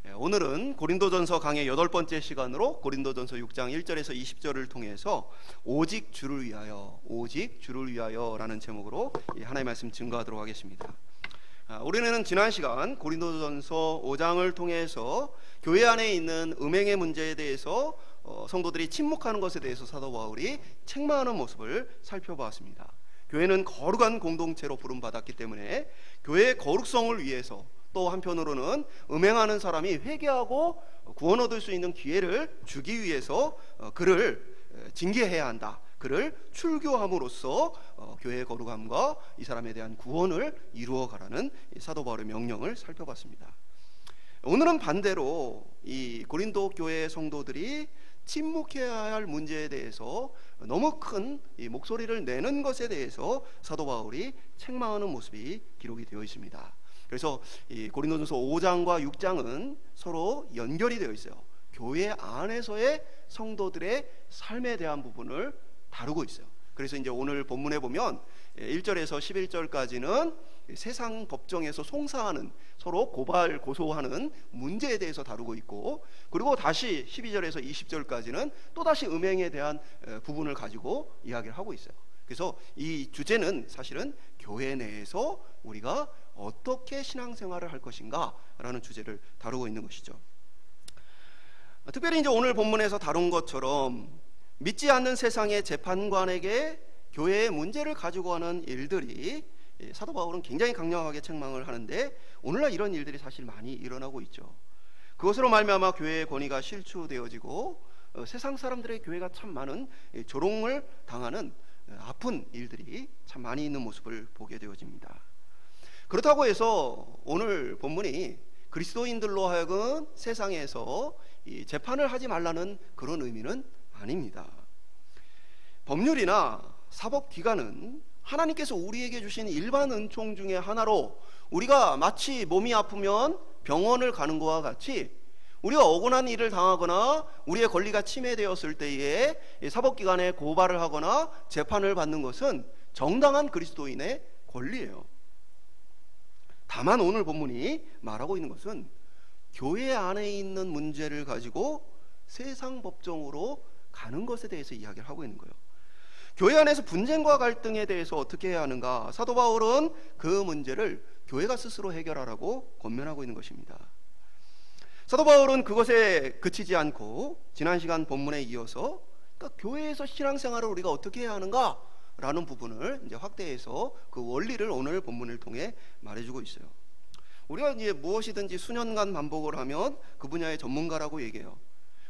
오늘은 고린도전서 강의 8번째 시간으로 고린도전서 6장 1절에서 20절을 통해서 오직 주를 위하여 라는 제목으로 하나님의 말씀 증거하도록 하겠습니다. 우리는 지난 시간 고린도전서 5장을 통해서 교회 안에 있는 음행의 문제에 대해서 성도들이 침묵하는 것에 대해서 사도 바울이 책망하는 모습을 살펴보았습니다. 교회는 거룩한 공동체로 부름받았기 때문에 교회의 거룩성을 위해서, 또 한편으로는 음행하는 사람이 회개하고 구원 얻을 수 있는 기회를 주기 위해서 그를 징계해야 한다. 그를 출교함으로써 교회의 거룩함과 이 사람에 대한 구원을 이루어가라는 사도 바울의 명령을 살펴봤습니다. 오늘은 반대로 이 고린도 교회 성도들이 침묵해야 할 문제에 대해서 너무 큰 목소리를 내는 것에 대해서 사도 바울이 책망하는 모습이 기록이 되어 있습니다. 그래서 이 고린도전서 5장과 6장은 서로 연결이 되어 있어요. 교회 안에서의 성도들의 삶에 대한 부분을 다루고 있어요. 그래서 이제 오늘 본문에 보면 1절에서 11절까지는 세상 법정에서 송사하는, 서로 고소하는 문제에 대해서 다루고 있고, 그리고 다시 12절에서 20절까지는 또다시 음행에 대한 부분을 가지고 이야기를 하고 있어요. 그래서 이 주제는 사실은 교회 내에서 우리가 어떻게 신앙생활을 할 것인가 라는 주제를 다루고 있는 것이죠. 특별히 이제 오늘 본문에서 다룬 것처럼 믿지 않는 세상의 재판관에게 교회의 문제를 가지고 하는 일들이 사도 바울은 굉장히 강력하게 책망을 하는데, 오늘날 이런 일들이 사실 많이 일어나고 있죠. 그것으로 말미암아 교회의 권위가 실추되어지고 세상 사람들의 교회가 참 많은 조롱을 당하는 아픈 일들이 참 많이 있는 모습을 보게 되어집니다. 그렇다고 해서 오늘 본문이 그리스도인들로 하여금 세상에서 이 재판을 하지 말라는 그런 의미는 아닙니다. 법률이나 사법기관은 하나님께서 우리에게 주신 일반 은총 중에 하나로, 우리가 마치 몸이 아프면 병원을 가는 것과 같이 우리가 억울한 일을 당하거나 우리의 권리가 침해되었을 때에 사법기관에 고발을 하거나 재판을 받는 것은 정당한 그리스도인의 권리예요. 다만 오늘 본문이 말하고 있는 것은 교회 안에 있는 문제를 가지고 세상 법정으로 가는 것에 대해서 이야기를 하고 있는 거예요. 교회 안에서 분쟁과 갈등에 대해서 어떻게 해야 하는가, 사도 바울은 그 문제를 교회가 스스로 해결하라고 권면하고 있는 것입니다. 사도 바울은 그것에 그치지 않고 지난 시간 본문에 이어서 그러니까 교회에서 신앙생활을 우리가 어떻게 해야 하는가 라는 부분을 이제 확대해서 그 원리를 오늘 본문을 통해 말해주고 있어요. 우리가 이제 무엇이든지 수년간 반복을 하면 그 분야의 전문가라고 얘기해요.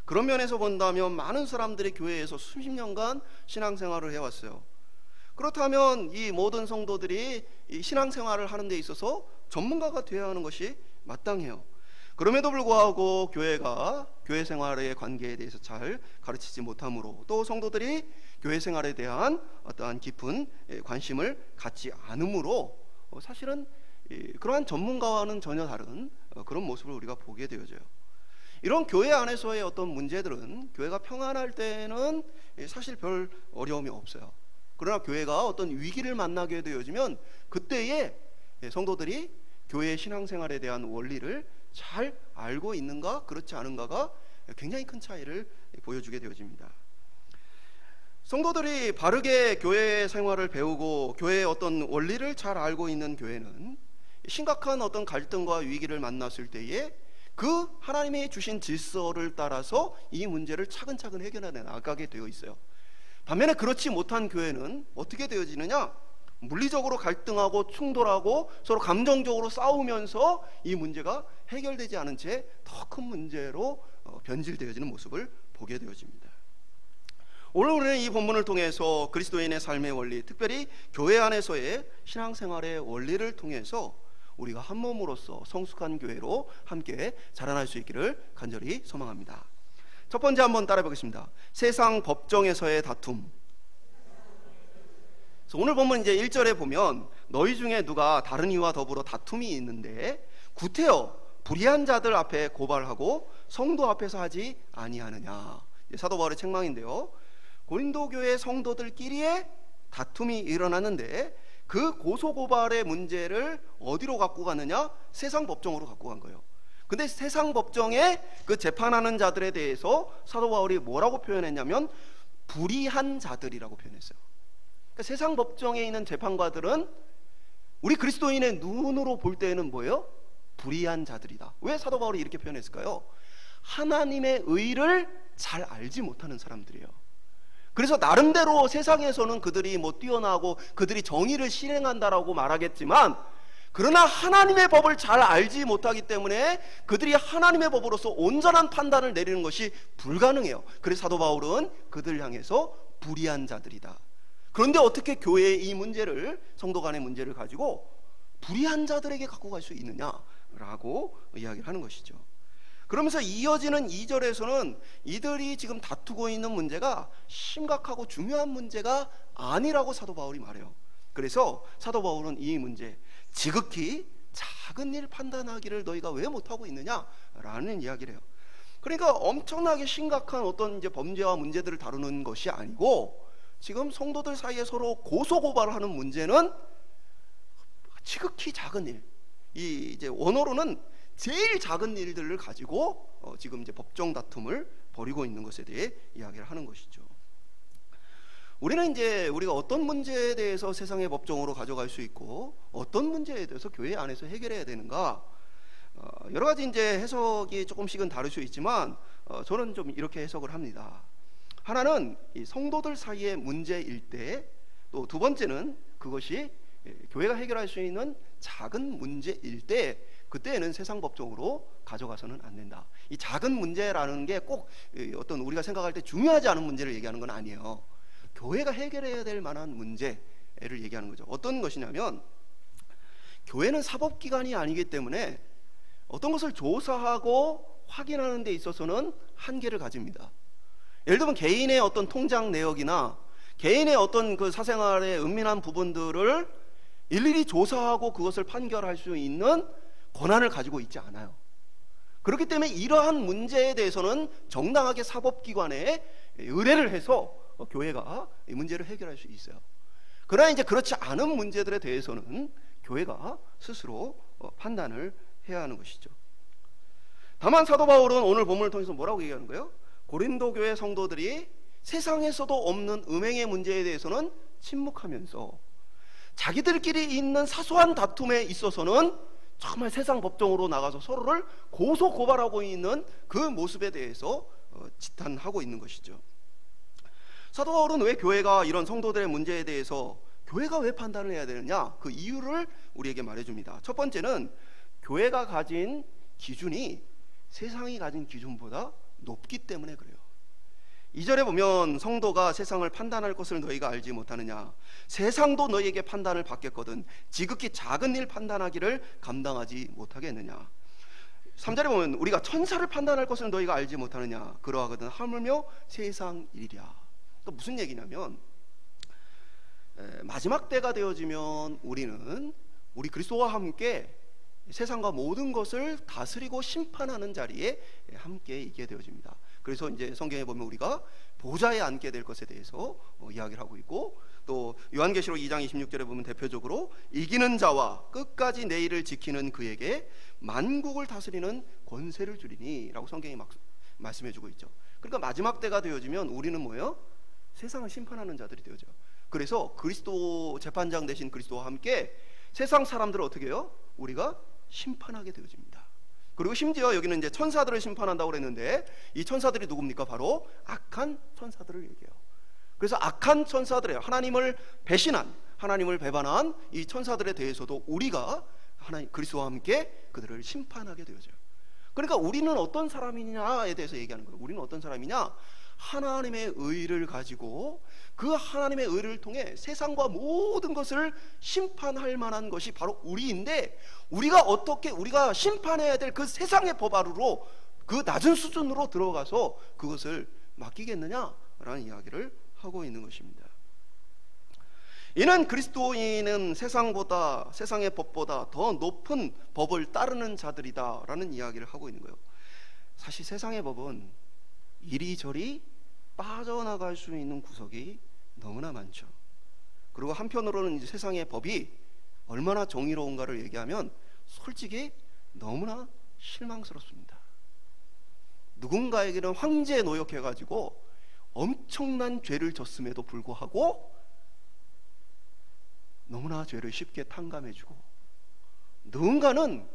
그런 면에서 본다면 많은 사람들이 교회에서 수십 년간 신앙생활을 해왔어요. 그렇다면 이 모든 성도들이 이 신앙생활을 하는 데 있어서 전문가가 되어야 하는 것이 마땅해요. 그럼에도 불구하고 교회가 교회 생활의 관계에 대해서 잘 가르치지 못함으로, 또 성도들이 교회 생활에 대한 어떠한 깊은 관심을 갖지 않으므로 사실은 그러한 전문가와는 전혀 다른 그런 모습을 우리가 보게 되어져요. 이런 교회 안에서의 어떤 문제들은 교회가 평안할 때는 사실 별 어려움이 없어요. 그러나 교회가 어떤 위기를 만나게 되어지면 그때에 성도들이 교회의 신앙생활에 대한 원리를 잘 알고 있는가 그렇지 않은가가 굉장히 큰 차이를 보여주게 되어집니다. 성도들이 바르게 교회 생활을 배우고 교회의 어떤 원리를 잘 알고 있는 교회는 심각한 어떤 갈등과 위기를 만났을 때에 그 하나님이 주신 질서를 따라서 이 문제를 차근차근 해결해 나가게 되어 있어요. 반면에 그렇지 못한 교회는 어떻게 되어지느냐, 물리적으로 갈등하고 충돌하고 서로 감정적으로 싸우면서 이 문제가 해결되지 않은 채 더 큰 문제로 변질되어지는 모습을 보게 되어집니다. 오늘 우리는 이 본문을 통해서 그리스도인의 삶의 원리, 특별히 교회 안에서의 신앙생활의 원리를 통해서 우리가 한 몸으로서 성숙한 교회로 함께 자라날 수 있기를 간절히 소망합니다. 첫 번째 한번 따라해 보겠습니다. 세상 법정에서의 다툼. 오늘 본문 이제 1절에 보면 너희 중에 누가 다른 이와 더불어 다툼이 있는데 구태여 불의한 자들 앞에 고발하고 성도 앞에서 하지 아니하느냐. 사도 바울의 책망인데요. 고린도 교회 성도들끼리의 다툼이 일어나는데 그 고소고발의 문제를 어디로 갖고 가느냐? 세상 법정으로 갖고 간 거예요. 근데 세상 법정에 그 재판하는 자들에 대해서 사도 바울이 뭐라고 표현했냐면 불의한 자들이라고 표현했어요. 그러니까 세상 법정에 있는 재판관들은 우리 그리스도인의 눈으로 볼 때에는 뭐예요? 불의한 자들이다. 왜 사도 바울이 이렇게 표현했을까요? 하나님의 의를 잘 알지 못하는 사람들이에요. 그래서 나름대로 세상에서는 그들이 뭐 뛰어나고 그들이 정의를 실행한다라고 말하겠지만, 그러나 하나님의 법을 잘 알지 못하기 때문에 그들이 하나님의 법으로서 온전한 판단을 내리는 것이 불가능해요. 그래서 사도 바울은 그들 향해서 불의한 자들이다. 그런데 어떻게 교회의 이 문제를, 성도 간의 문제를 가지고 불의한 자들에게 갖고 갈 수 있느냐라고 이야기를 하는 것이죠. 그러면서 이어지는 2절에서는 이들이 지금 다투고 있는 문제가 심각하고 중요한 문제가 아니라고 사도 바울이 말해요. 그래서 사도 바울은 이 문제, 지극히 작은 일 판단하기를 너희가 왜 못하고 있느냐라는 이야기를 해요. 그러니까 엄청나게 심각한 어떤 이제 범죄와 문제들을 다루는 것이 아니고, 지금 성도들 사이에 서로 고소고발을 하는 문제는 지극히 작은 일, 이 이제 원어로는 제일 작은 일들을 가지고 지금 이제 법정 다툼을 벌이고 있는 것에 대해 이야기를 하는 것이죠. 우리는 이제 우리가 어떤 문제에 대해서 세상의 법정으로 가져갈 수 있고 어떤 문제에 대해서 교회 안에서 해결해야 되는가, 여러 가지 이제 해석이 조금씩은 다를 수 있지만 저는 좀 이렇게 해석을 합니다. 하나는 이 성도들 사이의 문제일 때, 또 두 번째는 그것이 교회가 해결할 수 있는 작은 문제일 때, 그때는 세상 법정으로 가져가서는 안 된다. 이 작은 문제라는 게 꼭 어떤 우리가 생각할 때 중요하지 않은 문제를 얘기하는 건 아니에요. 교회가 해결해야 될 만한 문제를 얘기하는 거죠. 어떤 것이냐면, 교회는 사법기관이 아니기 때문에 어떤 것을 조사하고 확인하는 데 있어서는 한계를 가집니다. 예를 들면 개인의 어떤 통장 내역이나 개인의 어떤 그 사생활의 은밀한 부분들을 일일이 조사하고 그것을 판결할 수 있는 권한을 가지고 있지 않아요. 그렇기 때문에 이러한 문제에 대해서는 정당하게 사법기관에 의뢰를 해서 교회가 이 문제를 해결할 수 있어요. 그러나 이제 그렇지 않은 문제들에 대해서는 교회가 스스로 판단을 해야 하는 것이죠. 다만 사도 바울은 오늘 본문을 통해서 뭐라고 얘기하는 거예요? 고린도 교회 성도들이 세상에서도 없는 음행의 문제에 대해서는 침묵하면서 자기들끼리 있는 사소한 다툼에 있어서는 정말 세상 법정으로 나가서 서로를 고소 고발하고 있는 그 모습에 대해서 지탄하고 있는 것이죠. 사도 바울은 왜 교회가 이런 성도들의 문제에 대해서 교회가 왜 판단을 해야 되느냐, 그 이유를 우리에게 말해줍니다. 첫 번째는 교회가 가진 기준이 세상이 가진 기준보다 높기 때문에 그래요. 2절에 보면 성도가 세상을 판단할 것을 너희가 알지 못하느냐, 세상도 너희에게 판단을 받겠거든 지극히 작은 일 판단하기를 감당하지 못하겠느냐. 3절에 보면 우리가 천사를 판단할 것을 너희가 알지 못하느냐, 그러하거든 하물며 세상 일이랴. 그러니까 무슨 얘기냐면, 마지막 때가 되어지면 우리 그리스도와 함께 세상과 모든 것을 다스리고 심판하는 자리에 함께 있게 되어집니다. 그래서 이제 성경에 보면 우리가 보좌에 앉게 될 것에 대해서 이야기를 하고 있고, 또 요한계시록 2장 26절에 보면 대표적으로 이기는 자와 끝까지 내 일을 지키는 그에게 만국을 다스리는 권세를 주리니 라고 성경이 막 말씀해주고 있죠. 그러니까 마지막 때가 되어지면 우리는 뭐예요? 세상을 심판하는 자들이 되어져요. 그래서 그리스도 재판장 되신 그리스도와 함께 세상 사람들을 어떻게 해요? 우리가 심판하게 되어집니다. 그리고 심지어 여기는 이제 천사들을 심판한다고 그랬는데, 이 천사들이 누굽니까? 바로 악한 천사들을 얘기해요. 그래서 악한 천사들이에요. 하나님을 배신한, 하나님을 배반한 이 천사들에 대해서도 우리가 하나님 그리스도와 함께 그들을 심판하게 되어져요. 그러니까 우리는 어떤 사람이냐에 대해서 얘기하는 거예요. 우리는 어떤 사람이냐? 하나님의 의를 가지고 그 하나님의 의를 통해 세상과 모든 것을 심판할 만한 것이 바로 우리인데, 우리가 어떻게 우리가 심판해야 될 그 세상의 법아루로 그 낮은 수준으로 들어가서 그것을 맡기겠느냐라는 이야기를 하고 있는 것입니다. 이는 그리스도인은 세상의 법보다 더 높은 법을 따르는 자들이다라는 이야기를 하고 있는 거예요. 사실 세상의 법은 이리저리 빠져나갈 수 있는 구석이 너무나 많죠. 그리고 한편으로는 이제 세상의 법이 얼마나 정의로운가를 얘기하면 솔직히 너무나 실망스럽습니다. 누군가에게는 황제에 노역해가지고 엄청난 죄를 졌음에도 불구하고 너무나 죄를 쉽게 탕감해주고, 누군가는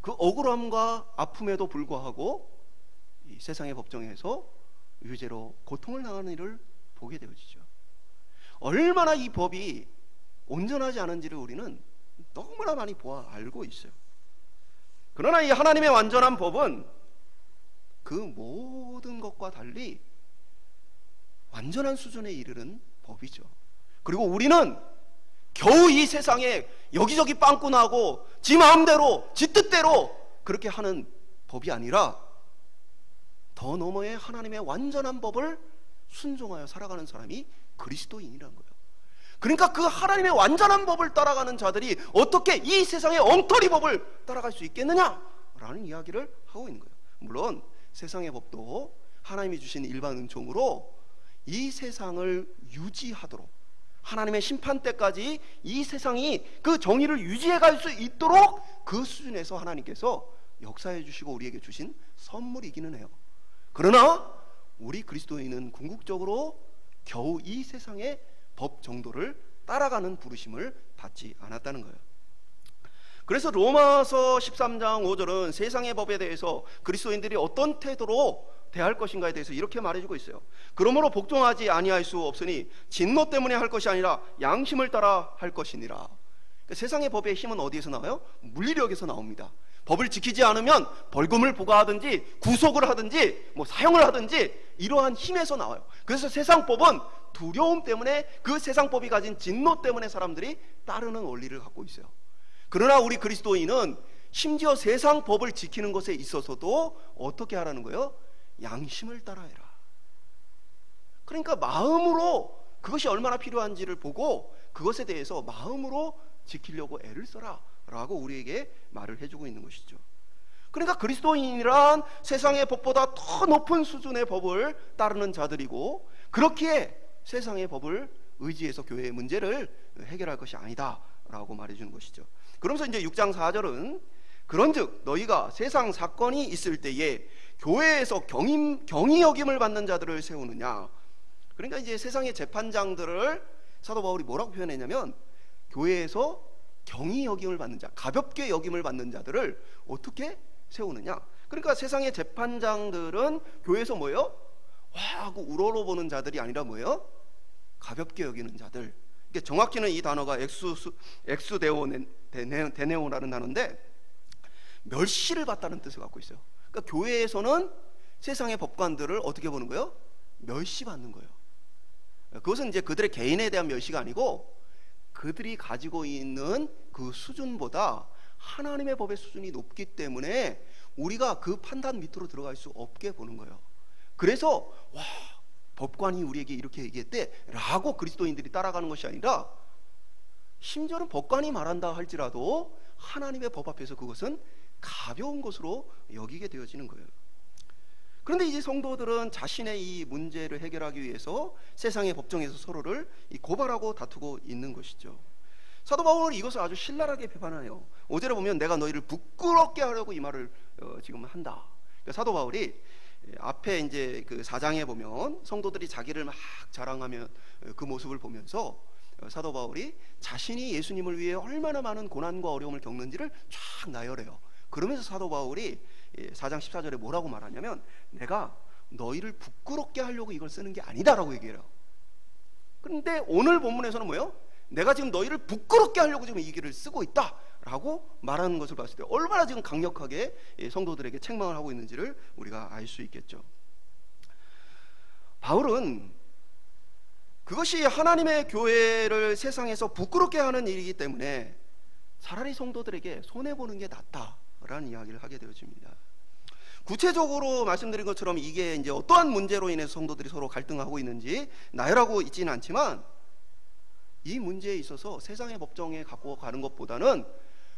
그 억울함과 아픔에도 불구하고 이 세상의 법정에서 유죄로 고통을 당하는 일을 보게 되어지죠. 얼마나 이 법이 온전하지 않은지를 우리는 너무나 많이 알고 있어요. 그러나 이 하나님의 완전한 법은 그 모든 것과 달리 완전한 수준에 이르는 법이죠. 그리고 우리는 겨우 이 세상에 여기저기 빵꾸 나고 지 마음대로 지 뜻대로 그렇게 하는 법이 아니라 더 너머의 하나님의 완전한 법을 순종하여 살아가는 사람이 그리스도인이라는 거예요. 그러니까 그 하나님의 완전한 법을 따라가는 자들이 어떻게 이 세상의 엉터리 법을 따라갈 수 있겠느냐라는 이야기를 하고 있는 거예요. 물론 세상의 법도 하나님이 주신 일반 은총으로 이 세상을 유지하도록, 하나님의 심판 때까지 이 세상이 그 정의를 유지해 갈 수 있도록 그 수준에서 하나님께서 역사해 주시고 우리에게 주신 선물이기는 해요. 그러나 우리 그리스도인은 궁극적으로 겨우 이 세상의 법 정도를 따라가는 부르심을 받지 않았다는 거예요. 그래서 로마서 13장 5절은 세상의 법에 대해서 그리스도인들이 어떤 태도로 대할 것인가에 대해서 이렇게 말해주고 있어요. 그러므로 복종하지 아니할 수 없으니 진노 때문에 할 것이 아니라 양심을 따라 할 것이니라. 그러니까 세상의 법의 힘은 어디에서 나와요? 물리력에서 나옵니다. 법을 지키지 않으면 벌금을 부과하든지 구속을 하든지 사형을 하든지 이러한 힘에서 나와요. 그래서 세상 법은 두려움 때문에, 그 세상 법이 가진 진노 때문에 사람들이 따르는 원리를 갖고 있어요. 그러나 우리 그리스도인은 심지어 세상 법을 지키는 것에 있어서도 어떻게 하라는 거예요? 양심을 따라해라. 그러니까 마음으로 그것이 얼마나 필요한지를 보고 그것에 대해서 마음으로 지키려고 애를 써라 라고 우리에게 말을 해주고 있는 것이죠. 그러니까 그리스도인이란 세상의 법보다 더 높은 수준의 법을 따르는 자들이고, 그렇기에 세상의 법을 의지해서 교회의 문제를 해결할 것이 아니다 라고 말해주는 것이죠. 그러면서 이제 6장 4절은 그런즉 너희가 세상 사건이 있을 때에 교회에서 경히 여김을 받는 자들을 세우느냐. 그러니까 이제 세상의 재판장들을 사도 바울이 뭐라고 표현했냐면, 교회에서 경히 여김을 받는 자, 가볍게 여김을 받는 자들을 어떻게 세우느냐. 그러니까 세상의 재판장들은 교회에서 뭐예요? 와 하고 우러러보는 자들이 아니라 뭐예요? 가볍게 여기는 자들. 그러니까 정확히는 이 단어가 엑수데네오라는 단어인데 멸시를 받다는 뜻을 갖고 있어요. 그러니까 교회에서는 세상의 법관들을 어떻게 보는 거예요? 멸시받는 거예요. 그것은 이제 그들의 개인에 대한 멸시가 아니고 그들이 가지고 있는 그 수준보다 하나님의 법의 수준이 높기 때문에 우리가 그 판단 밑으로 들어갈 수 없게 보는 거예요. 그래서 와, 법관이 우리에게 이렇게 얘기했대 라고 그리스도인들이 따라가는 것이 아니라, 심지어는 법관이 말한다 할지라도 하나님의 법 앞에서 그것은 가벼운 것으로 여기게 되어지는 거예요. 그런데 이제 성도들은 자신의 이 문제를 해결하기 위해서 세상의 법정에서 서로를 고발하고 다투고 있는 것이죠. 사도 바울은 이것을 아주 신랄하게 비판해요. 5절에 보면 내가 너희를 부끄럽게 하려고 이 말을 지금 한다. 그러니까 사도 바울이 앞에 이제 그 4장에 보면 성도들이 자기를 막 자랑하면 그 모습을 보면서 사도 바울이 자신이 예수님을 위해 얼마나 많은 고난과 어려움을 겪는지를 쫙 나열해요. 그러면서 사도 바울이 4장 14절에 뭐라고 말하냐면, 내가 너희를 부끄럽게 하려고 이걸 쓰는 게 아니다라고 얘기해요. 그런데 오늘 본문에서는 뭐예요? 내가 지금 너희를 부끄럽게 하려고 지금 이 길을 쓰고 있다라고 말하는 것을 봤을 때 얼마나 지금 강력하게 성도들에게 책망을 하고 있는지를 우리가 알 수 있겠죠. 바울은 그것이 하나님의 교회를 세상에서 부끄럽게 하는 일이기 때문에 차라리 성도들에게 손해보는 게 낫다라는 이야기를 하게 되어집니다. 구체적으로 말씀드린 것처럼 이게 이제 어떠한 문제로 인해서 성도들이 서로 갈등하고 있는지 나열하고 있지는 않지만, 이 문제에 있어서 세상의 법정에 갖고 가는 것보다는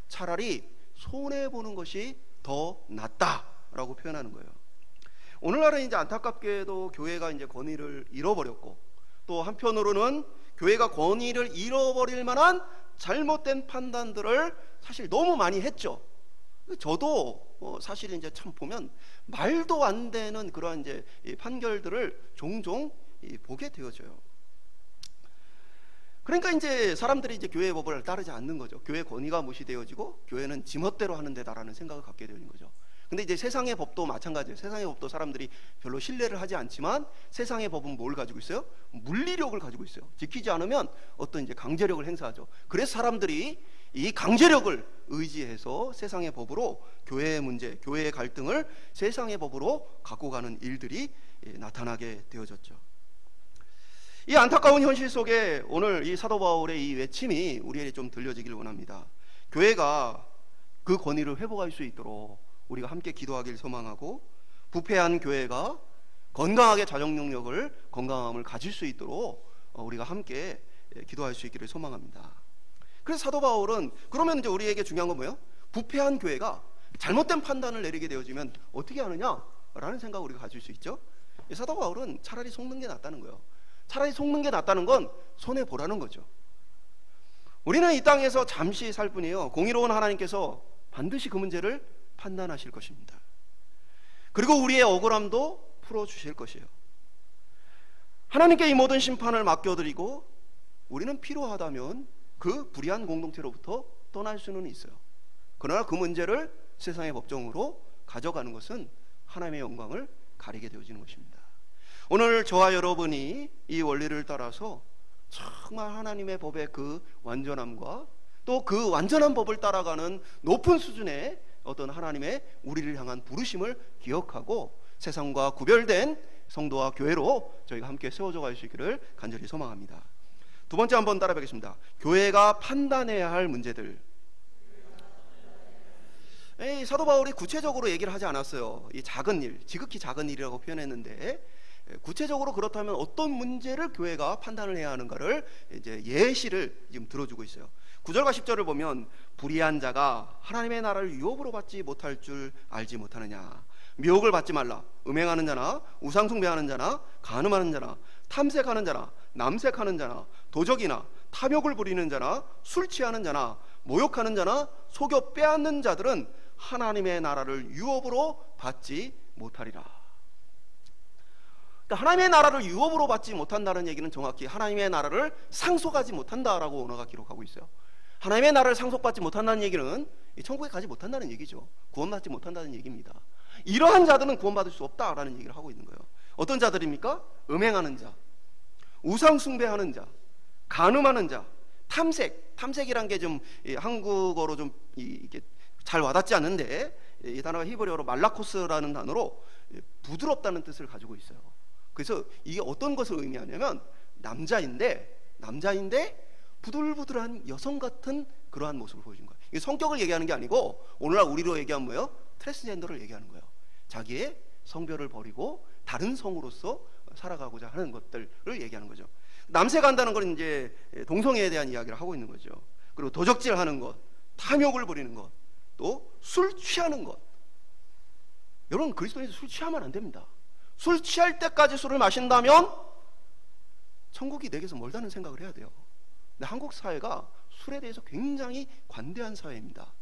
차라리 손해보는 것이 더 낫다라고 표현하는 거예요. 오늘날은 이제 안타깝게도 교회가 이제 권위를 잃어버렸고, 또 한편으로는 교회가 권위를 잃어버릴 만한 잘못된 판단들을 사실 너무 많이 했죠. 저도 사실 이제 참 보면 말도 안 되는 그러한 이제 이 판결들을 종종 보게 되어져요. 그러니까 이제 사람들이 이제 교회의 법을 따르지 않는 거죠. 교회 권위가 무시되어지고 교회는 지멋대로 하는 데다라는 생각을 갖게 되는 거죠. 근데 이제 세상의 법도 마찬가지예요. 세상의 법도 사람들이 별로 신뢰를 하지 않지만 세상의 법은 뭘 가지고 있어요? 물리력을 가지고 있어요. 지키지 않으면 어떤 이제 강제력을 행사하죠. 그래서 사람들이 이 강제력을 의지해서 세상의 법으로 교회의 문제, 교회의 갈등을 세상의 법으로 갖고 가는 일들이 나타나게 되어졌죠. 이 안타까운 현실 속에 오늘 이 사도 바울의 이 외침이 우리에게 좀 들려지길 원합니다. 교회가 그 권위를 회복할 수 있도록 우리가 함께 기도하길 소망하고, 부패한 교회가 건강하게 자정 능력을, 건강함을 가질 수 있도록 우리가 함께 기도할 수 있기를 소망합니다. 그래서 사도 바울은 그러면 이제 우리에게 중요한 건 뭐예요? 부패한 교회가 잘못된 판단을 내리게 되어지면 어떻게 하느냐라는 생각을 우리가 가질 수 있죠. 사도 바울은 차라리 속는 게 낫다는 거예요. 차라리 속는 게 낫다는 건 손해 보라는 거죠. 우리는 이 땅에서 잠시 살 뿐이에요. 공의로운 하나님께서 반드시 그 문제를 판단하실 것입니다. 그리고 우리의 억울함도 풀어주실 것이에요. 하나님께 이 모든 심판을 맡겨드리고 우리는 필요하다면 그 불의한 공동체로부터 떠날 수는 있어요. 그러나 그 문제를 세상의 법정으로 가져가는 것은 하나님의 영광을 가리게 되어지는 것입니다. 오늘 저와 여러분이 이 원리를 따라서 정말 하나님의 법의 그 완전함과 또 그 완전한 법을 따라가는 높은 수준의 어떤 하나님의 우리를 향한 부르심을 기억하고 세상과 구별된 성도와 교회로 저희가 함께 세워져 갈 수 있기를 간절히 소망합니다. 두 번째 한번 따라 뵙겠습니다. 교회가 판단해야 할 문제들. 사도 바울이 구체적으로 얘기를 하지 않았어요. 이 작은 일, 지극히 작은 일이라고 표현했는데, 구체적으로 그렇다면 어떤 문제를 교회가 판단을 해야 하는가를 이제 예시를 지금 들어주고 있어요. 9절과 10절을 보면, 불의한 자가 하나님의 나라를 유업으로 받지 못할 줄 알지 못하느냐. 미혹을 받지 말라. 음행하는 자나 우상 숭배하는 자나 간음하는 자나 탐색하는 자나 남색하는 자나 도적이나 탐욕을 부리는 자나 술 취하는 자나 모욕하는 자나 속여 빼앗는 자들은 하나님의 나라를 유업으로 받지 못하리라. 그러니까 하나님의 나라를 유업으로 받지 못한다는 얘기는 정확히 하나님의 나라를 상속하지 못한다라고 언어가 기록하고 있어요. 하나님의 나라를 상속받지 못한다는 얘기는 천국에 가지 못한다는 얘기죠. 구원받지 못한다는 얘기입니다. 이러한 자들은 구원받을 수 없다라는 얘기를 하고 있는 거예요. 어떤 자들입니까? 음행하는 자, 우상 숭배하는 자, 간음하는 자, 탐색이란 게 좀 한국어로 좀 이게 잘 와닿지 않는데, 이 단어가 히브리어로 말라코스라는 단어로 부드럽다는 뜻을 가지고 있어요. 그래서 이게 어떤 것을 의미하냐면 남자인데 부들부들한 여성 같은 그러한 모습을 보여준 거예요. 이게 성격을 얘기하는 게 아니고 오늘날 우리로 얘기하면 뭐예요? 트랜스젠더를 얘기하는 거예요. 자기의 성별을 버리고 다른 성으로서 살아가고자 하는 것들을 얘기하는 거죠. 남색한다는 건 이제 동성애에 대한 이야기를 하고 있는 거죠. 그리고 도적질하는 것, 탐욕을 부리는 것, 또 술 취하는 것. 여러분, 그리스도인에서 술 취하면 안 됩니다. 술 취할 때까지 술을 마신다면 천국이 내게서 멀다는 생각을 해야 돼요. 근데 한국 사회가 술에 대해서 굉장히 관대한 사회입니다.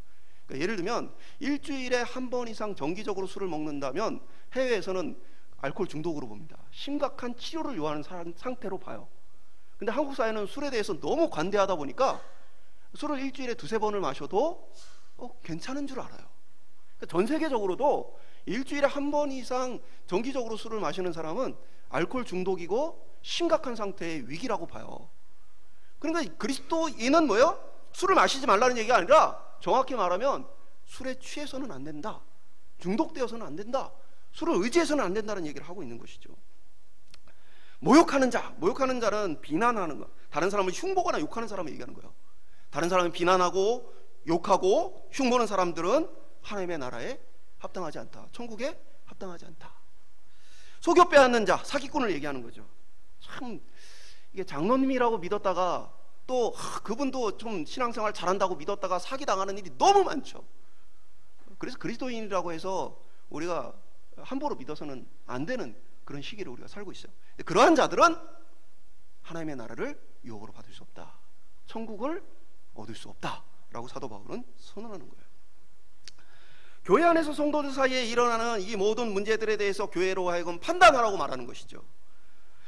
그러니까 예를 들면 일주일에 한 번 이상 정기적으로 술을 먹는다면 해외에서는 알코올 중독으로 봅니다. 심각한 치료를 요하는 상태로 봐요. 근데 한국 사회는 술에 대해서 너무 관대하다 보니까 술을 일주일에 두세 번을 마셔도 괜찮은 줄 알아요. 그러니까 전 세계적으로도 일주일에 한 번 이상 정기적으로 술을 마시는 사람은 알코올 중독이고 심각한 상태의 위기라고 봐요. 그러니까 그리스도인은 뭐예요? 술을 마시지 말라는 얘기가 아니라 정확히 말하면 술에 취해서는 안 된다, 중독되어서는 안 된다, 술을 의지해서는 안 된다는 얘기를 하고 있는 것이죠. 모욕하는 자는 비난하는 것, 다른 사람을 흉보거나 욕하는 사람을 얘기하는 거예요. 다른 사람을 비난하고 욕하고 흉보는 사람들은 하나님의 나라에 합당하지 않다, 천국에 합당하지 않다. 속여 빼앗는 자, 사기꾼을 얘기하는 거죠. 참 이게 장로님이라고 믿었다가 또 그분도 좀 신앙생활 잘한다고 믿었다가 사기당하는 일이 너무 많죠. 그래서 그리스도인이라고 해서 우리가 함부로 믿어서는 안 되는 그런 시기를 우리가 살고 있어요. 그러한 자들은 하나님의 나라를 유업으로 받을 수 없다, 천국을 얻을 수 없다라고 사도 바울은 선언하는 거예요. 교회 안에서 성도들 사이에 일어나는 이 모든 문제들에 대해서 교회로 하여금 판단하라고 말하는 것이죠.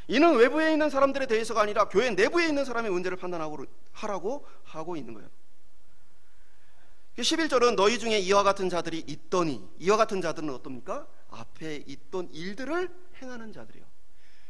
이는 외부에 있는 사람들에 대해서가 아니라 교회 내부에 있는 사람의 문제를 판단하라고 하고 있는 거예요. 11절은 너희 중에 이와 같은 자들이 있더니, 이와 같은 자들은 어떻습니까? 앞에 있던 일들을 행하는 자들이요.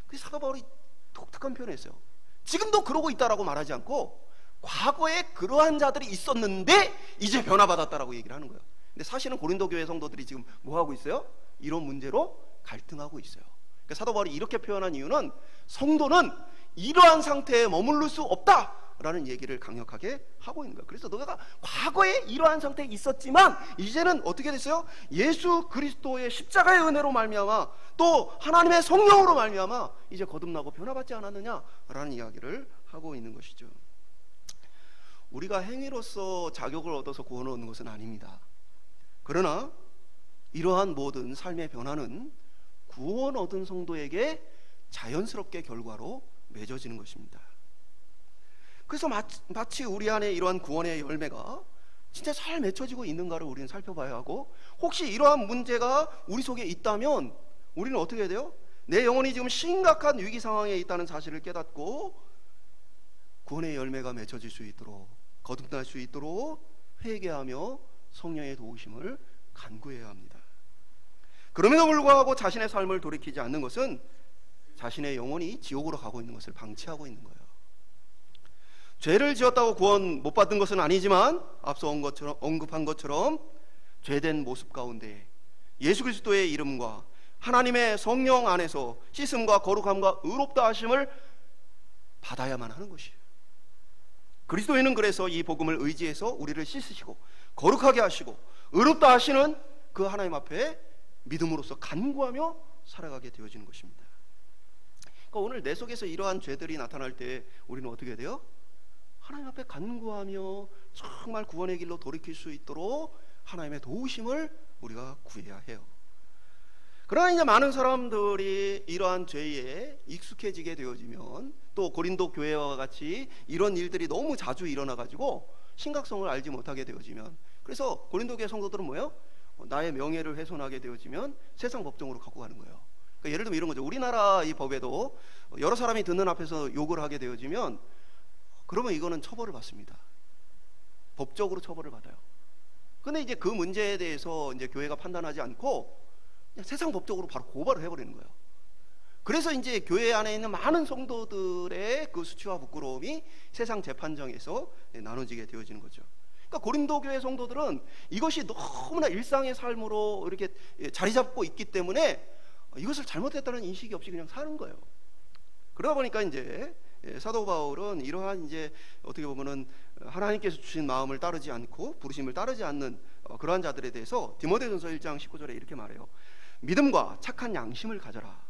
그래서 사도 바울이 독특한 표현을 했어요. 지금도 그러고 있다라고 말하지 않고 과거에 그러한 자들이 있었는데 이제 변화받았다라고 얘기를 하는 거예요. 근데 사실은 고린도 교회 성도들이 지금 뭐 하고 있어요? 이런 문제로 갈등하고 있어요. 그러니까 사도 바울이 이렇게 표현한 이유는 성도는 이러한 상태에 머무를 수 없다라는 얘기를 강력하게 하고 있는 거예요. 그래서 너가 과거에 이러한 상태에 있었지만 이제는 어떻게 됐어요? 예수 그리스도의 십자가의 은혜로 말미암아 또 하나님의 성령으로 말미암아 이제 거듭나고 변화받지 않았느냐라는 이야기를 하고 있는 것이죠. 우리가 행위로서 자격을 얻어서 구원을 얻는 것은 아닙니다. 그러나 이러한 모든 삶의 변화는 구원 얻은 성도에게 자연스럽게 결과로 맺어지는 것입니다. 그래서 마치 우리 안에 이러한 구원의 열매가 진짜 잘 맺혀지고 있는가를 우리는 살펴봐야 하고, 혹시 이러한 문제가 우리 속에 있다면 우리는 어떻게 해야 돼요? 내 영혼이 지금 심각한 위기 상황에 있다는 사실을 깨닫고 구원의 열매가 맺혀질 수 있도록, 거듭날 수 있도록 회개하며 성령의 도우심을 간구해야 합니다. 그럼에도 불구하고 자신의 삶을 돌이키지 않는 것은 자신의 영혼이 지옥으로 가고 있는 것을 방치하고 있는 거예요. 죄를 지었다고 구원 못 받은 것은 아니지만 앞서 언급한 것처럼 죄된 모습 가운데 예수 그리스도의 이름과 하나님의 성령 안에서 씻음과 거룩함과 의롭다 하심을 받아야만 하는 것이에요. 그리스도인은 그래서 이 복음을 의지해서 우리를 씻으시고 거룩하게 하시고 의롭다 하시는 그 하나님 앞에 믿음으로써 간구하며 살아가게 되어지는 것입니다. 그러니까 오늘 내 속에서 이러한 죄들이 나타날 때 우리는 어떻게 해야 돼요? 하나님 앞에 간구하며 정말 구원의 길로 돌이킬 수 있도록 하나님의 도우심을 우리가 구해야 해요. 그러나 이제 많은 사람들이 이러한 죄에 익숙해지게 되어지면, 또 고린도 교회와 같이 이런 일들이 너무 자주 일어나가지고 심각성을 알지 못하게 되어지면, 그래서 고린도 교회 성도들은 뭐예요? 나의 명예를 훼손하게 되어지면 세상 법정으로 갖고 가는 거예요. 그러니까 예를 들면 이런 거죠. 우리나라 이 법에도 여러 사람이 듣는 앞에서 욕을 하게 되어지면, 그러면 이거는 처벌을 받습니다. 법적으로 처벌을 받아요. 근데 이제 그 문제에 대해서 이제 교회가 판단하지 않고 그냥 세상 법적으로 바로 고발을 해버리는 거예요. 그래서 이제 교회 안에 있는 많은 성도들의 그 수치와 부끄러움이 세상 재판정에서 나눠지게 되어지는 거죠. 그러니까 고린도 교회 성도들은 이것이 너무나 일상의 삶으로 이렇게 자리 잡고 있기 때문에 이것을 잘못했다는 인식이 없이 그냥 사는 거예요. 그러다 보니까 이제 사도 바울은 이러한 이제 어떻게 보면은 하나님께서 주신 마음을 따르지 않고 부르심을 따르지 않는 그러한 자들에 대해서 디모데전서 1장 19절에 이렇게 말해요. 믿음과 착한 양심을 가져라.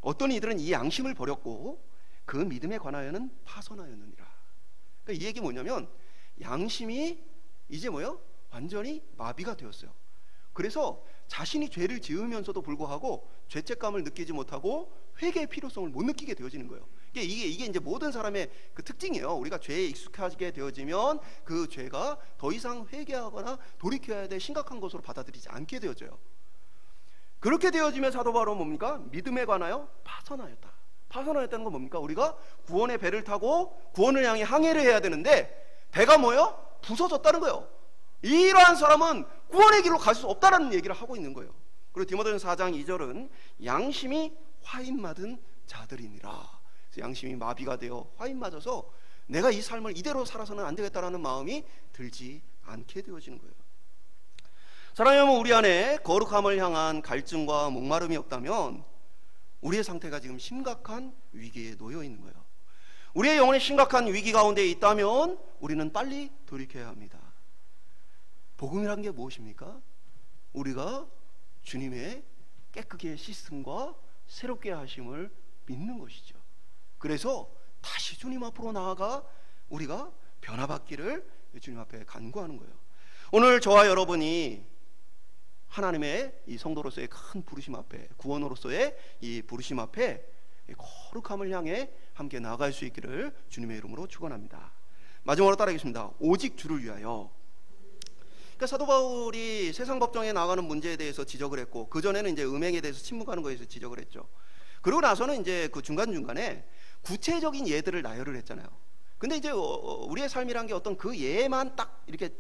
어떤 이들은 이 양심을 버렸고 그 믿음에 관하여는 파선하였느니라. 그러니까 이 얘기 뭐냐면 양심이 이제 뭐요? 완전히 마비가 되었어요. 그래서 자신이 죄를 지으면서도 불구하고 죄책감을 느끼지 못하고 회개의 필요성을 못 느끼게 되어지는 거예요. 이게 이제 모든 사람의 그 특징이에요. 우리가 죄에 익숙하게 되어지면 그 죄가 더 이상 회개하거나 돌이켜야 될 심각한 것으로 받아들이지 않게 되어져요. 그렇게 되어지면 사도 바울은 뭡니까? 믿음에 관하여 파선하였다. 파선하였다는 건 뭡니까? 우리가 구원의 배를 타고 구원을 향해 항해를 해야 되는데 배가 뭐예요? 부서졌다는 거예요. 이러한 사람은 구원의 길로 갈 수 없다는 얘기를 하고 있는 거예요. 그리고 디모데전서 4장 2절은 양심이 화인 맞은 자들이니라. 양심이 마비가 되어 화인 맞아서 내가 이 삶을 이대로 살아서는 안 되겠다라는 마음이 들지 않게 되어지는 거예요. 사랑하는 여러분, 우리 안에 거룩함을 향한 갈증과 목마름이 없다면 우리의 상태가 지금 심각한 위기에 놓여 있는 거예요. 우리의 영혼이 심각한 위기 가운데 있다면 우리는 빨리 돌이켜야 합니다. 복음이란 게 무엇입니까? 우리가 주님의 깨끗게 씻음과 새롭게 하심을 믿는 것이죠. 그래서 다시 주님 앞으로 나아가 우리가 변화받기를 주님 앞에 간구하는 거예요. 오늘 저와 여러분이 하나님의 이 성도로서의 큰 부르심 앞에, 구원으로서의 이 부르심 앞에 거룩함을 향해 함께 나아갈 수 있기를 주님의 이름으로 축원합니다. 마지막으로 따라하겠습니다. 오직 주를 위하여. 그러니까 사도 바울이 세상 법정에 나가는 문제에 대해서 지적을 했고, 그전에는 이제 음행에 대해서 침묵하는 것에 대해서 지적을 했죠. 그러고 나서는 이제 그 중간중간에 구체적인 예들을 나열을 했잖아요. 근데 이제 우리의 삶이란 게 어떤 그 예만 딱 이렇게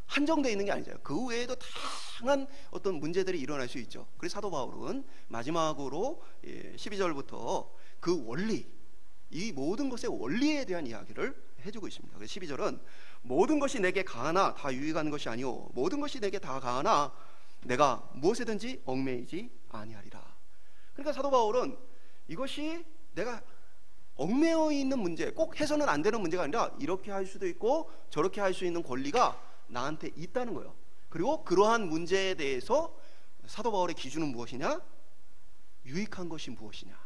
한정되어 있는 게 아니잖아요. 그 외에도 다양한 어떤 문제들이 일어날 수 있죠. 그래서 사도 바울은 마지막으로 12절부터 그 원리, 이 모든 것의 원리에 대한 이야기를 해주고 있습니다. 그래서 12절은 모든 것이 내게 가하나 다 유익한 것이 아니오, 모든 것이 내게 다 가하나 내가 무엇에든지 얽매이지 아니하리라. 그러니까 사도 바울은 이것이 내가 얽매여 있는 문제, 꼭 해서는 안 되는 문제가 아니라 이렇게 할 수도 있고 저렇게 할 수 있는 권리가 나한테 있다는 거예요. 그리고 그러한 문제에 대해서 사도 바울의 기준은 무엇이냐? 유익한 것이 무엇이냐.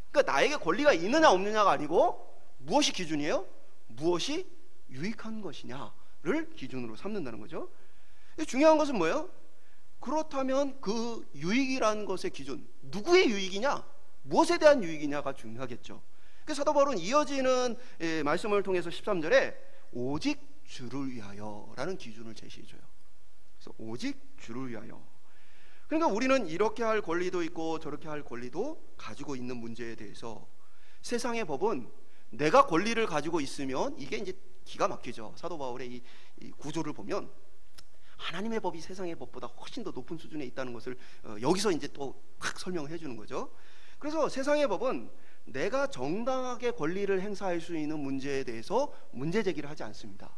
그러니까 나에게 권리가 있느냐 없느냐가 아니고 무엇이 기준이에요? 무엇이 유익한 것이냐를 기준으로 삼는다는 거죠. 중요한 것은 뭐예요? 그렇다면 그 유익이라는 것의 기준, 누구의 유익이냐, 무엇에 대한 유익이냐가 중요하겠죠. 그래서 사도 바울은 이어지는 말씀을 통해서 13절에 오직 주를 위하여 라는 기준을 제시해줘요. 그래서 오직 주를 위하여. 그러니까 우리는 이렇게 할 권리도 있고 저렇게 할 권리도 가지고 있는 문제에 대해서 세상의 법은 내가 권리를 가지고 있으면 이게 이제 기가 막히죠. 사도 바울의 이 구조를 보면 하나님의 법이 세상의 법보다 훨씬 더 높은 수준에 있다는 것을 여기서 이제 또 확 설명을 해주는 거죠. 그래서 세상의 법은 내가 정당하게 권리를 행사할 수 있는 문제에 대해서 문제 제기를 하지 않습니다.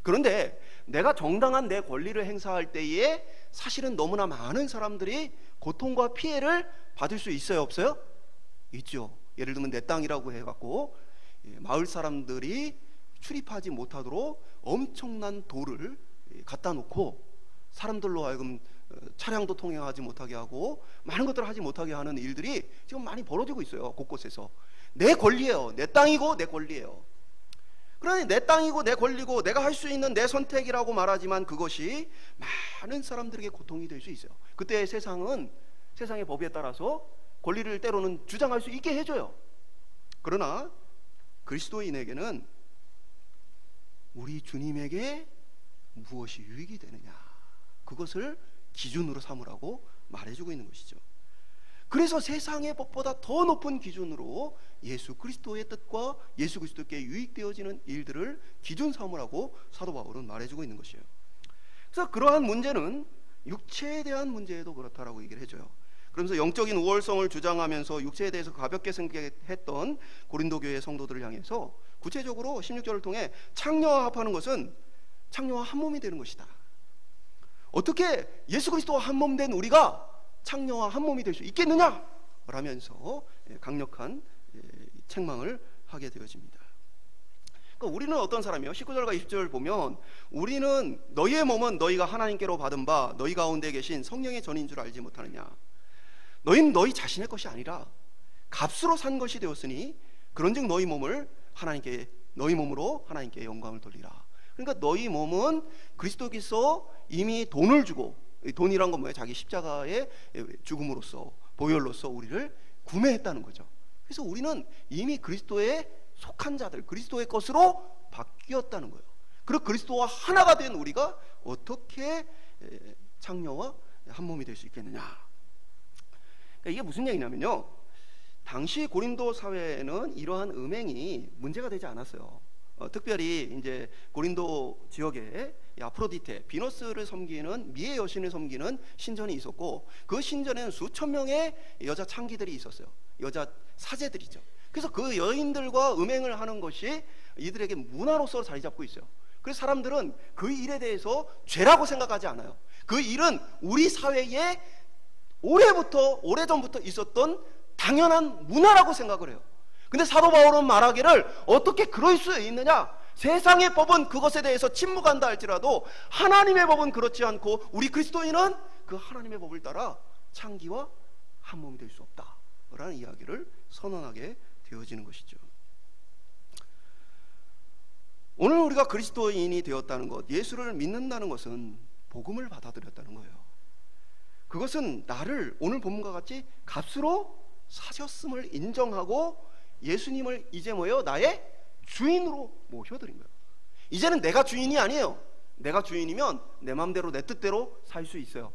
그런데 내가 정당한 내 권리를 행사할 때에 사실은 너무나 많은 사람들이 고통과 피해를 받을 수 있어요, 없어요? 있죠. 예를 들면 내 땅이라고 해갖고 마을 사람들이 출입하지 못하도록 엄청난 돌을 갖다 놓고 사람들로 하여금 차량도 통행하지 못하게 하고 많은 것들을 하지 못하게 하는 일들이 지금 많이 벌어지고 있어요. 곳곳에서. 내 권리예요. 내 땅이고 내 권리예요. 그러니 내 땅이고 내 권리고 내가 할 수 있는 내 선택이라고 말하지만 그것이 많은 사람들에게 고통이 될 수 있어요. 그때 세상은 세상의 법에 따라서 권리를 때로는 주장할 수 있게 해줘요. 그러나 그리스도인에게는 우리 주님에게 무엇이 유익이 되느냐, 그것을 기준으로 삼으라고 말해주고 있는 것이죠. 그래서 세상의 법보다 더 높은 기준으로 예수 그리스도의 뜻과 예수 그리스도께 유익되어지는 일들을 기준 삼으라고 사도 바울은 말해주고 있는 것이에요. 그래서 그러한 문제는 육체에 대한 문제에도 그렇다라고 얘기를 해줘요. 그러면서 영적인 우월성을 주장하면서 육체에 대해서 가볍게 생각했던 고린도 교회 성도들을 향해서 구체적으로 16절을 통해 창녀와 합하는 것은 창녀와 한 몸이 되는 것이다. 어떻게 예수 그리스도와 한 몸 된 우리가 창녀와 한 몸이 될 수 있겠느냐? 라면서 강력한 책망을 하게 되어집니다. 그러니까 우리는 어떤 사람이에요? 19절과 20절 보면 우리는 너희의 몸은 너희가 하나님께로 받은 바 너희 가운데 계신 성령의 전인 줄 알지 못하느냐? 너희는 너희 자신의 것이 아니라 값으로 산 것이 되었으니 그런즉 너희 몸을 하나님께, 너희 몸으로 하나님께 영광을 돌리라. 그러니까 너희 몸은 그리스도께서 이미 돈을 주고, 돈이란 건 뭐예요? 자기 십자가의 죽음으로써, 보혈로써 우리를 구매했다는 거죠. 그래서 우리는 이미 그리스도에 속한 자들, 그리스도의 것으로 바뀌었다는 거예요. 그리고 그리스도와 하나가 된 우리가 어떻게 창녀와 한 몸이 될 수 있겠느냐? 그러니까 이게 무슨 얘기냐면요, 당시 고린도 사회에는 이러한 음행이 문제가 되지 않았어요. 특별히 이제 고린도 지역에 아프로디테, 비너스를 섬기는 미의 여신을 섬기는 신전이 있었고, 그 신전에는 수천 명의 여자 창기들이 있었어요. 여자 사제들이죠. 그래서 그 여인들과 음행을 하는 것이 이들에게 문화로서 자리 잡고 있어요. 그래서 사람들은 그 일에 대해서 죄라고 생각하지 않아요. 그 일은 우리 사회에 오래전부터 있었던 당연한 문화라고 생각을 해요. 근데 사도 바울은 말하기를 어떻게 그럴 수 있느냐? 세상의 법은 그것에 대해서 침묵한다 할지라도 하나님의 법은 그렇지 않고 우리 그리스도인은 그 하나님의 법을 따라 창기와 한 몸이 될 수 없다 라는 이야기를 선언하게 되어지는 것이죠. 오늘 우리가 그리스도인이 되었다는 것, 예수를 믿는다는 것은 복음을 받아들였다는 거예요. 그것은 나를 오늘 본문과 같이 값으로 사셨음을 인정하고 예수님을 이제 뭐예요? 나의 주인으로 모셔드린 거예요. 이제는 내가 주인이 아니에요. 내가 주인이면 내 마음대로 내 뜻대로 살 수 있어요.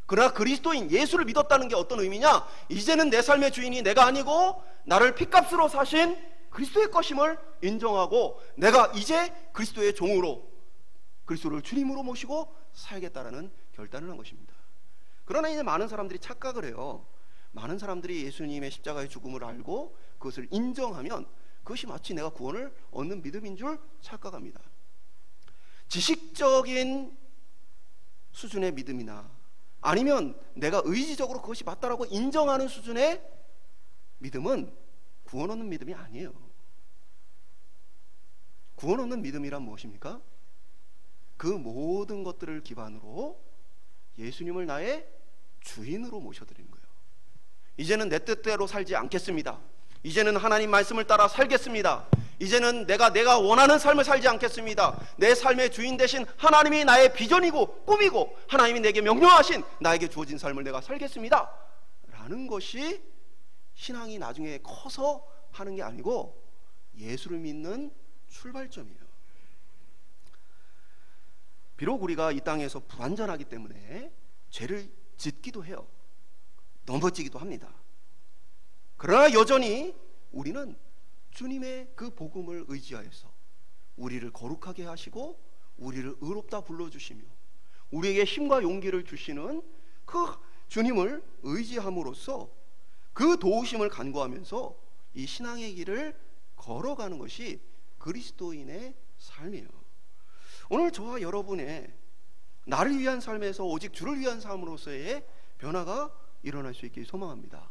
그러나 그리스도인 예수를 믿었다는 게 어떤 의미냐? 이제는 내 삶의 주인이 내가 아니고 나를 핏값으로 사신 그리스도의 것임을 인정하고 내가 이제 그리스도의 종으로, 그리스도를 주님으로 모시고 살겠다라는 결단을 한 것입니다. 그러나 이제 많은 사람들이 착각을 해요. 많은 사람들이 예수님의 십자가의 죽음을 알고 그것을 인정하면 그것이 마치 내가 구원을 얻는 믿음인 줄 착각합니다. 지식적인 수준의 믿음이나 아니면 내가 의지적으로 그것이 맞다라고 인정하는 수준의 믿음은 구원 얻는 믿음이 아니에요. 구원 얻는 믿음이란 무엇입니까? 그 모든 것들을 기반으로 예수님을 나의 주인으로 모셔드리는 거예요. 이제는 내 뜻대로 살지 않겠습니다. 이제는 하나님 말씀을 따라 살겠습니다. 이제는 내가 원하는 삶을 살지 않겠습니다. 내 삶의 주인 되신 하나님이 나의 비전이고 꿈이고 하나님이 내게 명령하신 나에게 주어진 삶을 내가 살겠습니다 라는 것이 신앙이 나중에 커서 하는 게 아니고 예수를 믿는 출발점이에요. 비록 우리가 이 땅에서 불완전하기 때문에 죄를 짓기도 해요. 넘어지기도 합니다. 그러나 여전히 우리는 주님의 그 복음을 의지하여서 우리를 거룩하게 하시고 우리를 의롭다 불러주시며 우리에게 힘과 용기를 주시는 그 주님을 의지함으로써 그 도우심을 간구하면서 이 신앙의 길을 걸어가는 것이 그리스도인의 삶이에요. 오늘 저와 여러분의 나를 위한 삶에서 오직 주를 위한 삶으로서의 변화가 일어날 수 있길 소망합니다.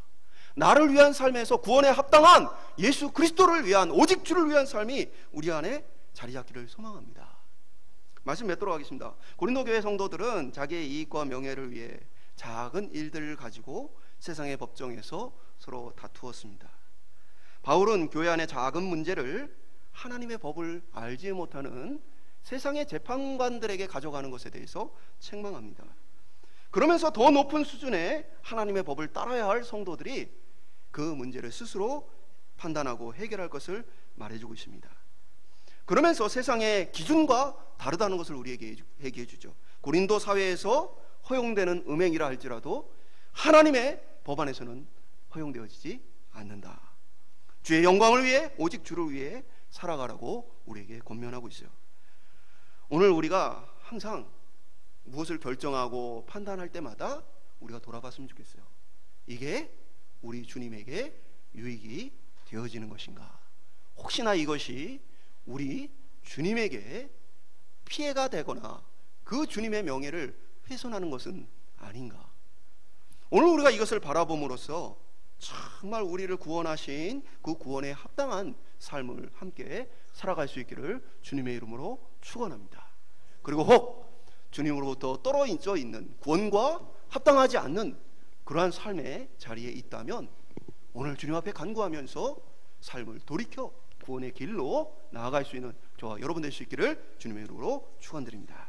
나를 위한 삶에서 구원에 합당한 예수 그리스도를 위한 오직 주를 위한 삶이 우리 안에 자리 잡기를 소망합니다. 말씀 맺도록 하겠습니다. 고린도 교회 성도들은 자기의 이익과 명예를 위해 작은 일들을 가지고 세상의 법정에서 서로 다투었습니다. 바울은 교회 안의 작은 문제를 하나님의 법을 알지 못하는 세상의 재판관들에게 가져가는 것에 대해서 책망합니다. 그러면서 더 높은 수준의 하나님의 법을 따라야 할 성도들이 그 문제를 스스로 판단하고 해결할 것을 말해주고 있습니다. 그러면서 세상의 기준과 다르다는 것을 우리에게 얘기해 주죠. 고린도 사회에서 허용되는 음행이라 할지라도 하나님의 법 안에서는 허용되어지지 않는다. 주의 영광을 위해 오직 주를 위해 살아가라고 우리에게 권면하고 있어요. 오늘 우리가 항상 무엇을 결정하고 판단할 때마다 우리가 돌아봤으면 좋겠어요. 이게 우리 주님에게 유익이 되어지는 것인가? 혹시나 이것이 우리 주님에게 피해가 되거나 그 주님의 명예를 훼손하는 것은 아닌가? 오늘 우리가 이것을 바라봄으로써 정말 우리를 구원하신 그 구원에 합당한 삶을 함께 살아갈 수 있기를 주님의 이름으로 축원합니다. 그리고 혹 주님으로부터 떨어져 있는 구원과 합당하지 않는 그러한 삶의 자리에 있다면 오늘 주님 앞에 간구하면서 삶을 돌이켜 구원의 길로 나아갈 수 있는 저와 여러분 될 수 있기를 주님의 이름으로 축원드립니다.